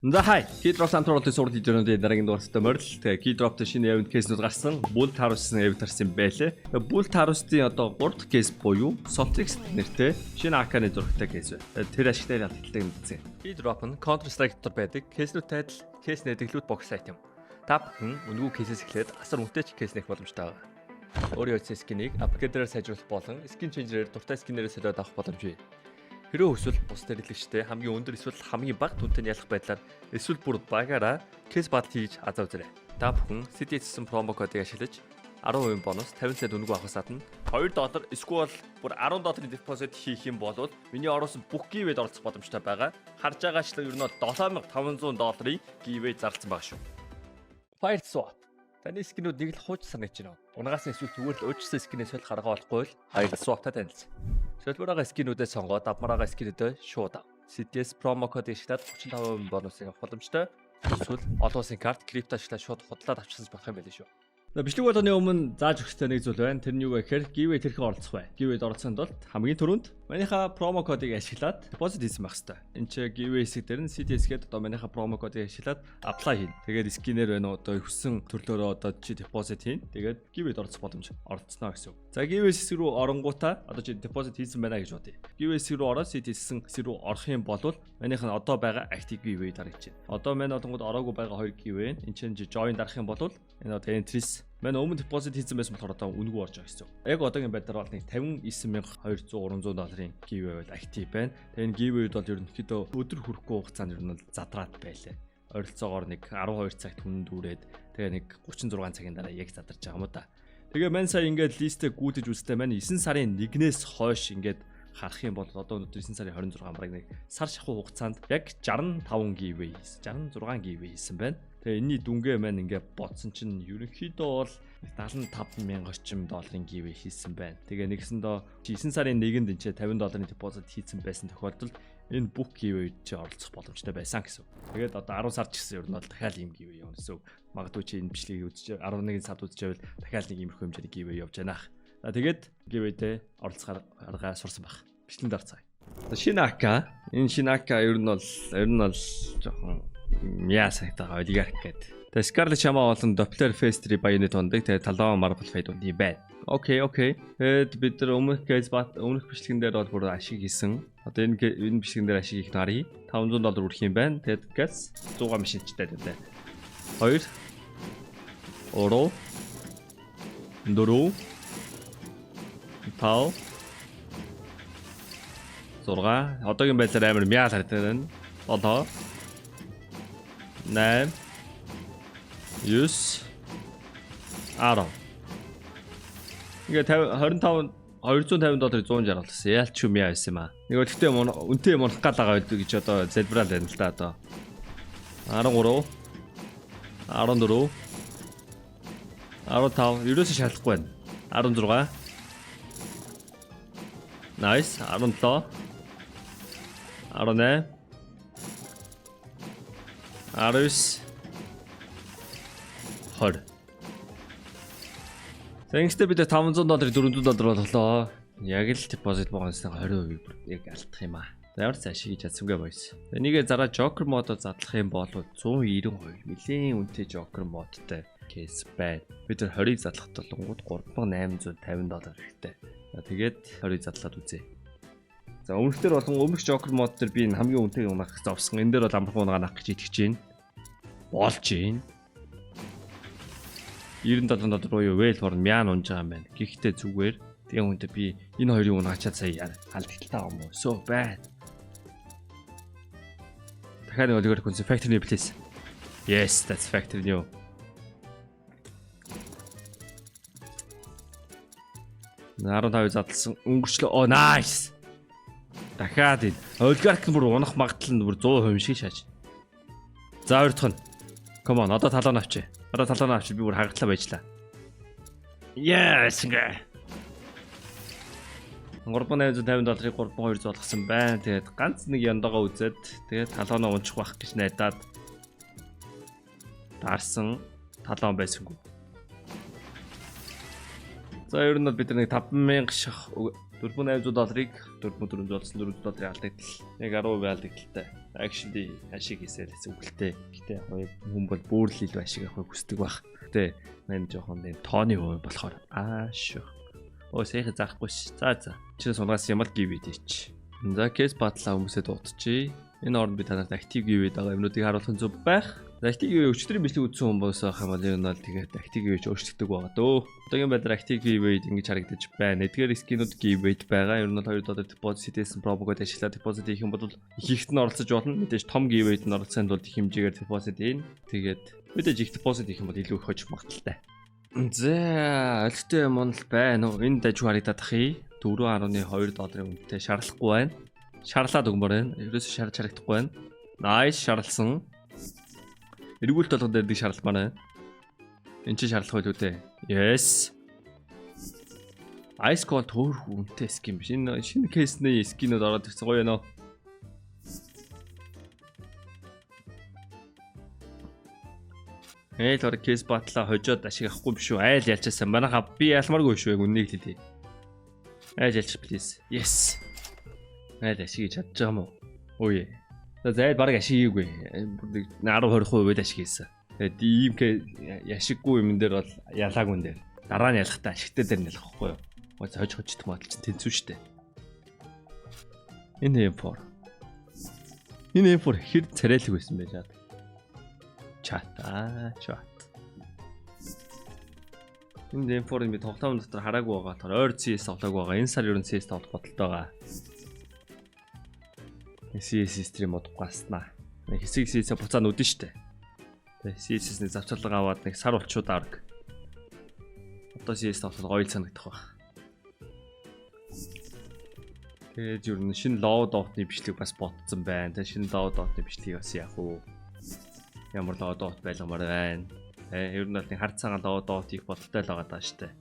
За хай, Keydrop самтруулалтын сурал хийжрэнүүдийн дараагийн дугаартай морил. Тэгээ Keydrop-т шинэ event case-нүүд гарсан. Bull Tarus-ын event гарсан байлээ. Bull Tarus-ийн одоо 3 дахь case буюу Sotrix нэртэй шинэ AK-ны зурагтай case байна. Тэр ашигтай ялталтай юм үзье. Keydrop нь Counter Strike дотор байдаг case-нүүдтэй адил case нэдэглүүд бокс айтем. Та бүхэн үнэгүй case-с эхлээд асар үнэтэй case нэх боломжтой байна. Өөрийн үеийн скинийг апгрейдерээр сайжруулах болон skin changer-ээр дуртай скинээрээ солиод авах боломжтой. Хэрвээ эсвэл бус дэрэлэгчтэй хамгийн өндөр эсвэл хамгийн бага түнтэй ялах байдлаар эсвэл бүр багаараа кейс батл хийж азаа үзээрэй. Та бүхэн CDS-сэн промо кодыг ашиглаж 10% бонус 50 цент үнэгүй авахсаад нь $2 эсвэл бүр $10 депозит хийх юм бол миний оруулсан бүх гивэд оролцох боломжтой байгаа. Харж байгаачлан ер нь $7500 гивэ зарласан байгаа шүү. Fire Swap. Таны скинүүд нэг л хууч санаж байна. Унагаас нь эсвэл зүгээр л өөрчлөсөн скинээс солих арга болохгүй л Fire Swap-тай танилцсан. Шилбэрийн скинүүдээ сонгоод авмараа скинүүдээ шууд ав. CDS промо кодыг ашиглаад 35% бонусыг авах боломжтой. Эсвэл олон улсын карт крипто ашиглаад шууд худлаад авчихсан болох юм байл шүү. Бичлэг болгоны өмнө зааж өгөхтэй нэг зүйл байна. Тэр нь юу вэ гэхээр giveaway тэрхэн оролцох бай. Giveaway-д оролцохын тулд хамгийн түрүүнд манийхаа промо кодыг ашиглаад депозит хийсэн байх хэрэгтэй. Энд чи giveaway хэсэг дээр нь CDS-гээд одоо манийхаа промо кодыг ашиглаад apply хийн. Тэгээд скинээр байна одоо өссөн төрлөөрөө одоо чи депозит хийн. Тэгээд giveaway-д оролцох боломж оролцсноо гэсэн үг. За giveaway хэсэг рүү оронгуудаа одоо чи депозит хийсэн байна гэж бодъё. Giveaway хэсэг рүү ороод CDS-сэн хэсэг рүү орох юм бол манийх нь одоо байгаа active giveaway дарагдаж байна. Одоо манай одонгод ороогүй байгаа 2 giveaway. Энд чинь join дарах юм бол энэ одоо entries манай өмнө депозит хийсэн байсан болохоор одоо үнэгүй орж байгаа гэсэн үг. Яг одоогийн байдлаар бол нэг $59200-300 giveaway бол актив байна. Тэгээ энэ giveaway-д бол ерөнхийдөө өдөр хүрэхгүй хугацаанд ер нь задраад байлаа. Ойролцоогоор нэг 12 цагт хүн дүүрээд тэгээ нэг 36 цагийн дараа яг задарч байгаа юм да. Тэгээ мань сая ингээд листээ гүйдэж үзтээ маань 9 сарын 1-ээс хойш ингээд харах юм бол одоо өнөөдөр 9 сарын 26 бараг нэг сар шахуу хугацаанд яг 65 giveaway, 66 giveaway хийсэн байна. Тэгээ энэний дүнгээ маань ингээд бодсон чинь ерөнхийдөө бол $75,000 орчим долларын giveaway хийсэн байна. Тэгээ нэгсэндээ 9 сарын 1-нд энэ $50 депозит хийсэн байсан тохиолдолд энэ бүх giveaway чи оролцох боломжтой байсан гэсэн. Тэгээд одоо 10 сар ч гэсэн ер нь бол дахиад ийм giveaway явна гэсэн. Магадгүй чи энэ бичлэгийг үзэж 11 сард үзчихвэл дахиад нэг иймэрхүү хэмжээний giveaway явж байна. За тэгээд giveaway-тэй оролцохоор арга сурсан баг. Бичлэнд орцгаая. Шинэ AK. Энэ шинэ AK ер нь бол жоохон яа сайтаа олигарх гэдэг. Тэгээ Scarlet Shama болон Doppler Phase 3 баяны тундаг тэгээ талбай Marble Fade үний байна. Окей. Тэгээд бид нар өмнөх бичлэгэн дээр бол бүр ашиг хийсэн. Одоо энэ бичлэгэн дээр ашиг хийх нарыг $500 үрэх юм байна. Тэгээд gas 100 машинчтай дээ. 2 Oro 4 5 6 одоогийн байдлаар амар мяа харагдаад байна. 7 8 9 10 ингээд $250 $160 болсон. Яалч юм яа байсан юм аа. Нэг өдөртөө үнтэй юм унах гал байгаа байдаг гэж одоо залбираад байна л да одоо. 13 14 15 ерөөсөө шалахгүй байна. 16 Nice 17 18 19 20 Тэнгистэй бид $500 $400 боллоо. Яг л депозит бонусын 20% яг алдах юм аа. Ямар ч ашиг хийж чадсангүй бойс. Энийгээ зараа Joker модоор задлах юм бол 192 нэлийн үнэтэй Joker модтай кейс байна. Бид нар 20-ыг задлах толгууд $3850 хэрэгтэй. За тэгээд 20-ыг задлаад үзье. За өмнөхдөр болон өмнөх Joker мод дээр би энэ хамгийн үнэтэйг унах зовсон. Энэ дээр бол амархан унагаах гэж итгэж байна. Болж байна. $97 руу вэйл хорн мяан унж байгаа юм байна. Гэхдээ зүгээр тэгээ үнэтэй би энэ хоёрыг унаачаад сая алдагтай юм уу? So bad. Дахиад нэг олигор конс factory new please. Yes, that's factory new. $15 задлсан өнгөрчлөө. Oh nice. Дахиад энэ олигарх бүр унах магадлал нь бүр 100% шиг шааж. За хоёр дахь нь. Come on, одоо талаа авчи. Одоо талаа авчи би бүр хагатлаа байжлаа. Yes ингээ. $3850-ыг $3200 болгосон байна. Тэгээд ганц нэг яндагаа үзээд тэгээд талаанаа унчих байх гэж найдаад дарсан талаан байсангүй. За ер нь бид нэг 5000 шах $4,800-ыг $4,400 алдагдтал. Яг 10% алдагдaltaй. Actually ашиг хийсээр зүгэлтэй. Гэтэ хүн бол бүр л илүү ашиг авахыг хүсдэг байх. Гэтэ мань жоохон энэ тооны хувь болохоор шүү. Сайхан заахгүй ш. За. Чи сунгаас ямар гив идэж. За кейс батлаа хүмүүсээ дуудчихъя. Энэ оронд би танарт актив гивэд байгаа юмнуудыг харуулах зөв байх. Актив гивэ өчтөрийн бичлэг үзсэн хүмүүс байх юм бол энэ бол тэгээд актив гивэж өөрчлөгдөг байгаа дөө. Одоогийн байдлаар актив гивэд ингэж харагдаж байна. Эдгээр скинүүд гивэж байгаа. Ер нь бол $2 депозит хийсэн промокод ашиглаад депозит хийх юм бол ихэнх нь оролцож болно. Мэдээж том гивэд нь оролцсон тул их хэмжээгээр депозит хийн. Тэгээд мэдээж их депозит хийх юм бол илүү их хож магадaltaй. За, альттай юм л байна уу? Энэ дажиг харагдаад ахъя. $4.2 үнэтэй шаарлахгүй байна. Шаарлаад өгмөр байна. Ерөөсөө шаарч харагдахгүй байна. Nice шаарлсан. Эргүүлт болгон дээр дэг шаарлмаар байна. Энд чи шаарлах байл үү те? Yes. Ice Cold төөрхөн үнэтэй скин биш. Энэ шинэ кейсний скинүүд ороод ирсэн гоё нөө. Ээл кейс батлаа хожоод ашиг авахгүй биш үү? Айл ялчаасан. Манайха би ялмааргүй шүү яг үннийг хэлээ. Айл ялч please. Yes. Айл ашиг хийж чадж байгаа юм уу? Өө. За баг ашиг хийгээгүй. 10-20% ашиг хийсэн. Тэгээд ийм яшиггүй юм дээр бол ялаагүй юм дээр. Дараа нь ялахтаа ашигтай дээр нь ялахгүй юу? Хож хождох модал чинь тэнцүү штэ. Энэ M4 хэр царайлаг байсан байж чад. Чат. Энэ M4-ыг би тоглоом дотор хараагүй байгаа. Тэр ойр CS тоглоагүй байгаа. Энэ сар ерөн CS тоглох бодолтой байгаа. CS стрим модгааснаа. Хэсэг CS буцаа нүдэн штэ. Тэгээ CS-ний завцалга аваад нэг сар болчууд арга. Одоо CS тоглох гоё санагдах байх. Тэгээд ер нь шинэ load dot-ны бичлэг бас ботсон байна. Тэгээ шинэ load dot-ны бичлэгийг бас яах вэ? Ямар load dot байлгамаар байна. Ер нь бол нэг хар цагаан load dot-ийг бодолтой л байгаа даа штэ.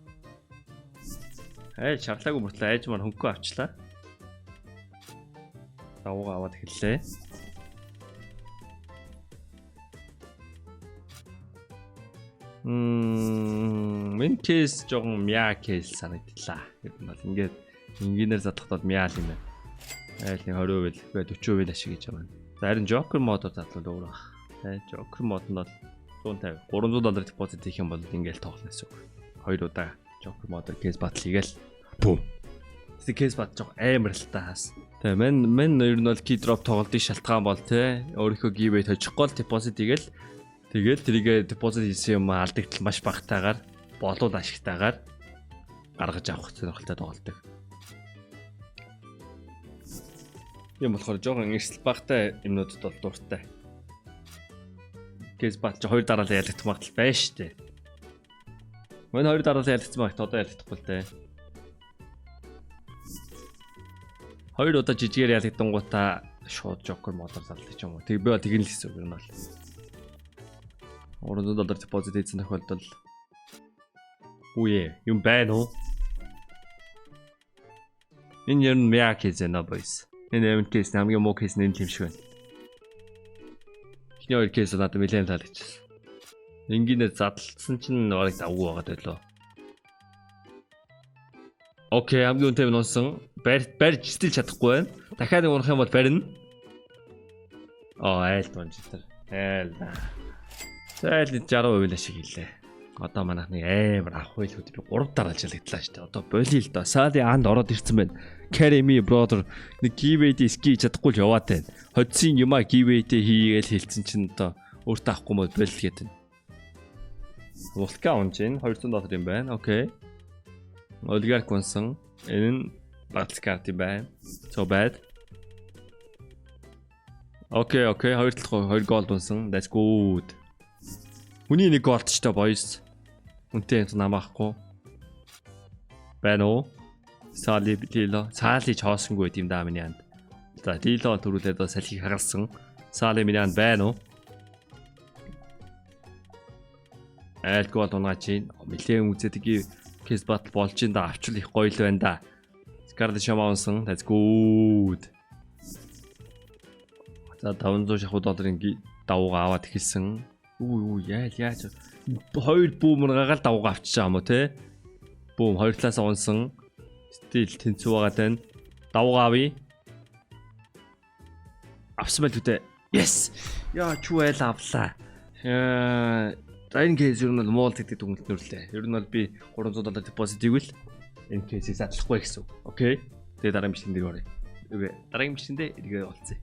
Шаарлаагүй мөртлөө айж маань хөнгөө авчлаа. Давуугаа аваад эхэллээ. Мен кейс жоохон мяа кейс санагдлаа. Ер нь бол ингээд инженеэр задлахад мяа л юм байна. Айл нэг 20% л 40% ашиг хийж байгаа юм. За харин Joker модоор задлал өөр баг. Joker мод нь бол $150 $300 депозит хийх юм бол ингээд тоглоно гэсэн үг. 2 удаа Joker модоор кейс батл хийгээл бум. Тэг кейс бат жоо амар л таас. Тэг мен ер нь бол key drop тоглолтын шалтгаан бол те өөрийнхөө giveaway точихгүй л депозит хийгээл тэгэл тэрийгэ депозит хийсэн юм алдагдтал маш багтаагаар болоод ашигтайгаар гаргаж авах сонирхолтой тоглолдог. Юм болохоор жоохон эрсдэл багтай юмнуудад бол дуртай. Кейс бат жоо 2 дараалал ялагдах магадлал байна штэ. Мөн 2 дараалал ялагдсан багт одоо ялагдахгүй л те. 2 удаа жижигээр ялагдангуудаа шууд Joker модоор залдаг юм уу. Тэг би тэгэн л хэлсэн үг юм бол. $300 депозит хийсэн тохиолдолд үе юм байна уу? Энэ ер нь мяа кейс нэ boys. Энэ кейс хамгийн муу кейс нэм тийм шиг байна. Эхний 2 кейс надад нэлээд таалагдчихсан. Энгийнээр задлсан чинь барыг давгүй байгаад байлоо. Окей, хамгийн үнэтэй нуусан. Барьж стил чадахгүй байна. Дахиад нэг унах юм бол барина. Айл дунжтар. Айл. Зайл 60% ашиг хийлээ. Одоо манайх нэг амар авах байл хөт би 3 дараалж ялагдлаа шүү дээ. Одоо болиё л доо. Сали анд ороод ирсэн байна. Carry me brother. Нэг giveaway ski чадахгүй л яваад байна. Hodсын юма giveaway хийгээл хэлсэн чинь одоо өөртөө авахгүй мод болил гэдэг. Волка унж ин $200 юм байна. Окей. Oligarch унсан. Энэ нь battle card юм байна. So bad. Окей, 2 gold унсан. That's good. Хүний нэг gold ч та boys. Үнтэй энэ намаахгүй. Байна уу? Сали билээ. Сали ч хоосонгүй юм даа миний анд. За, дийлоо төрүүлээд салхийг хагалсан. Сали миний анд байна уу? Айл gold унаач ин. Нилээн үзэдэг кейс батл болж ин да авчил их гоё л байна да. Scarlet Shaman унсан. That's good. За $500 давуугаа аваад эхэлсэн. Яаж 2 бүүмэр гагаал давуугаа авчиж байгаа юм уу те? Бүүм 2 талаас унсан. Стил тэнцүү байгаа тань. Давгаа авъя. Авсан байл үдэ. Yes. Яа чүү айл авлаа. За энэ кейс ер нь бол муулт гэдэг дүгнэлт нүрлээ. Ер нь бол би $300 депозит хийвэл энэ кейсийг задлахгүй гэсэн үг. Окей. Тэгээ дараагийн бичлэгэн дээр оръё. Үгүй дараагийн бичлэгэн дээр эргээ олцъё.